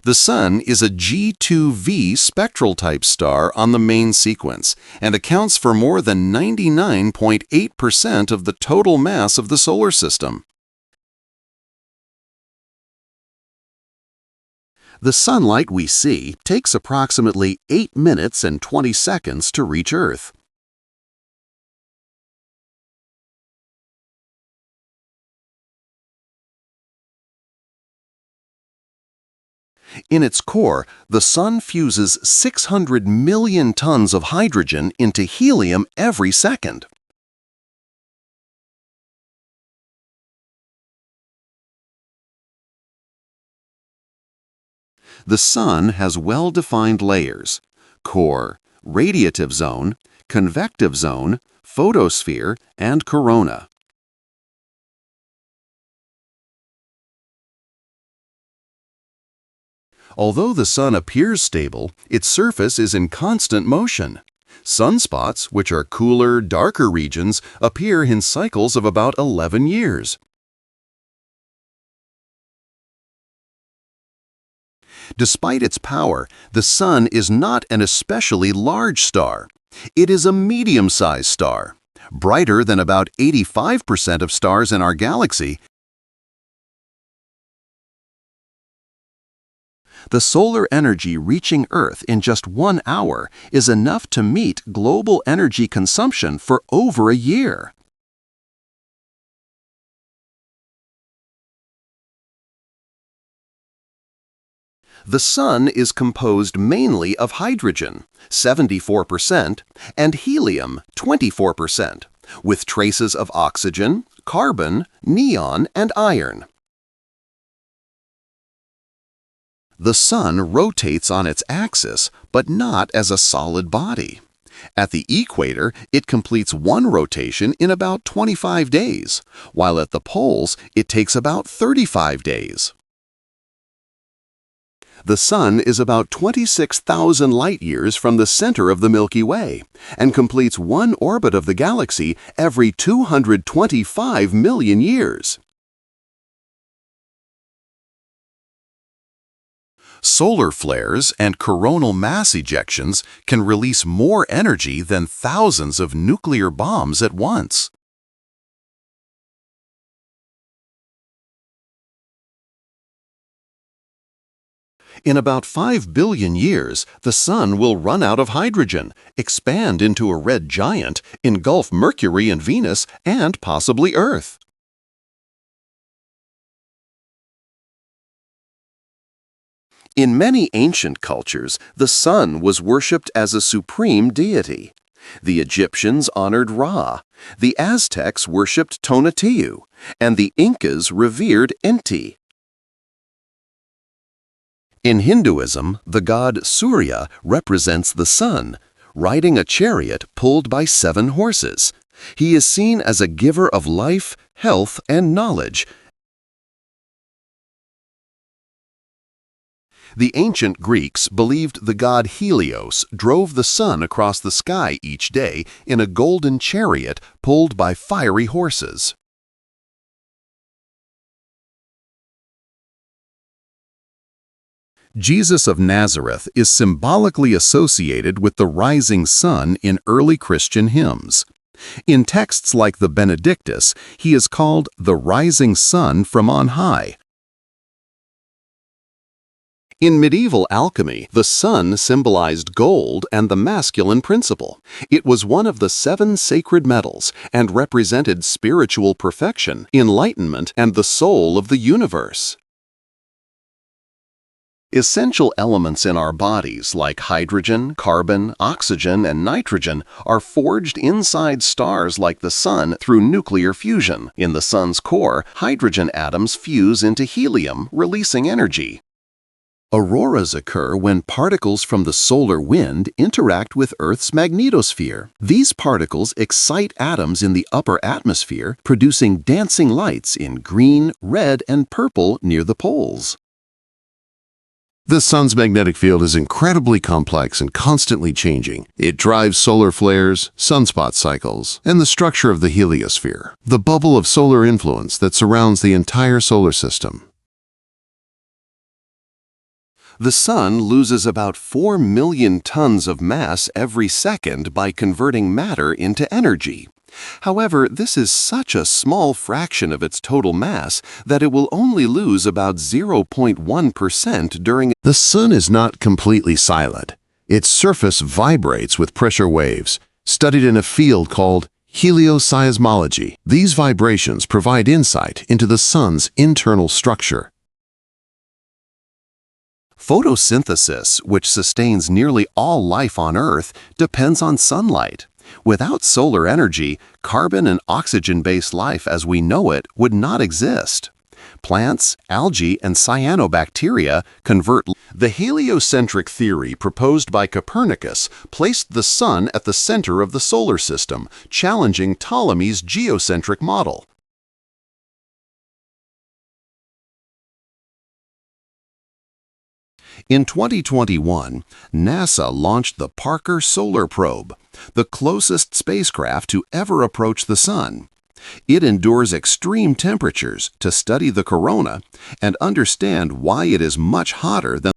The Sun is a G2V spectral type star on the main sequence and accounts for more than 99.8% of the total mass of the solar system. The sunlight we see takes approximately 8 minutes and 20 seconds to reach Earth. In its core, the Sun fuses 600 million tons of hydrogen into helium every second. The Sun has well-defined layers: core, radiative zone, convective zone, photosphere, and corona. Although the Sun appears stable, its surface is in constant motion. Sunspots, which are cooler, darker regions, appear in cycles of about 11 years. Despite its power, the Sun is not an especially large star. It is a medium-sized star, brighter than about 85% of stars in our galaxy. The solar energy reaching Earth in just 1 hour is enough to meet global energy consumption for over a year. The Sun is composed mainly of hydrogen, 74%, and helium, 24%, with traces of oxygen, carbon, neon, and iron. The Sun rotates on its axis, but not as a solid body. At the equator, it completes one rotation in about 25 days, while at the poles, it takes about 35 days. The Sun is about 26,000 light-years from the center of the Milky Way and completes one orbit of the galaxy every 225 million years. Solar flares and coronal mass ejections can release more energy than thousands of nuclear bombs at once. In about 5 billion years, the Sun will run out of hydrogen, expand into a red giant, engulf Mercury and Venus, and possibly Earth. In many ancient cultures, the Sun was worshipped as a supreme deity. The Egyptians honored Ra, the Aztecs worshipped Tonatiuh, and the Incas revered Inti. In Hinduism, the god Surya represents the Sun, riding a chariot pulled by 7 horses. He is seen as a giver of life, health, and knowledge. The ancient Greeks believed the god Helios drove the Sun across the sky each day in a golden chariot pulled by fiery horses. Jesus of Nazareth is symbolically associated with the rising sun in early Christian hymns. In texts like the Benedictus, he is called the rising sun from on high. In medieval alchemy, the sun symbolized gold and the masculine principle. It was one of the 7 sacred metals and represented spiritual perfection, enlightenment, and the soul of the universe. Essential elements in our bodies like hydrogen, carbon, oxygen, and nitrogen are forged inside stars like the Sun through nuclear fusion. In the Sun's core, hydrogen atoms fuse into helium, releasing energy. Auroras occur when particles from the solar wind interact with Earth's magnetosphere. These particles excite atoms in the upper atmosphere, producing dancing lights in green, red, and purple near the poles. The Sun's magnetic field is incredibly complex and constantly changing. It drives solar flares, sunspot cycles, and the structure of the heliosphere, the bubble of solar influence that surrounds the entire solar system. The Sun loses about 4 million tons of mass every second by converting matter into energy. However, this is such a small fraction of its total mass that it will only lose about 0.1% during. The Sun is not completely silent. Its surface vibrates with pressure waves, studied in a field called Helios. These vibrations provide insight into the Sun's internal structure. Photosynthesis, which sustains nearly all life on Earth, depends on sunlight. Without solar energy, carbon and oxygen-based life as we know it would not exist. Plants, algae, and cyanobacteria convert. The heliocentric theory proposed by Copernicus placed the Sun at the center of the solar system, challenging Ptolemy's geocentric model. In 2021, NASA launched the Parker Solar Probe, the closest spacecraft to ever approach the Sun. It endures extreme temperatures to study the corona and understand why it is much hotter than